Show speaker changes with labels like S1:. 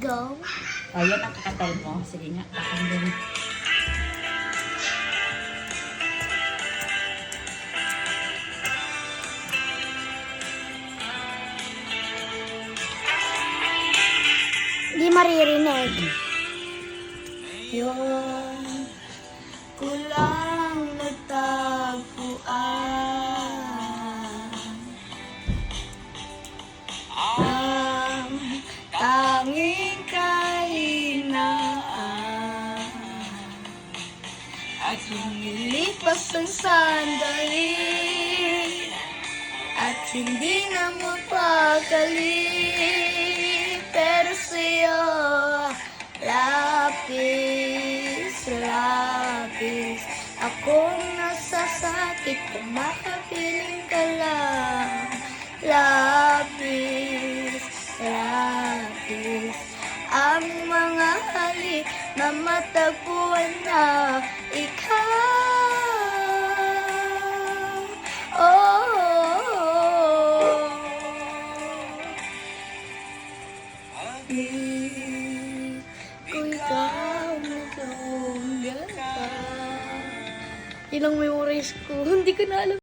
S1: Go.
S2: Oh, yan ang kakatay mo. Sige nga, pakinggan.
S1: Hindi maririnig. Yun, kulang nagtagpuan. Ang tanging kahinaan at lumilipas ang sandali at hindi na mapakali. Pero sa'yo, lapis, lapis, akong nasasakit kung makapiling ka lang. Lapis, lapis, ang mga halik na matagpuan na ikaw. Oh, kung ikaw nagkaunggan ka. Yun ang memories ko. Hindi ko na alam.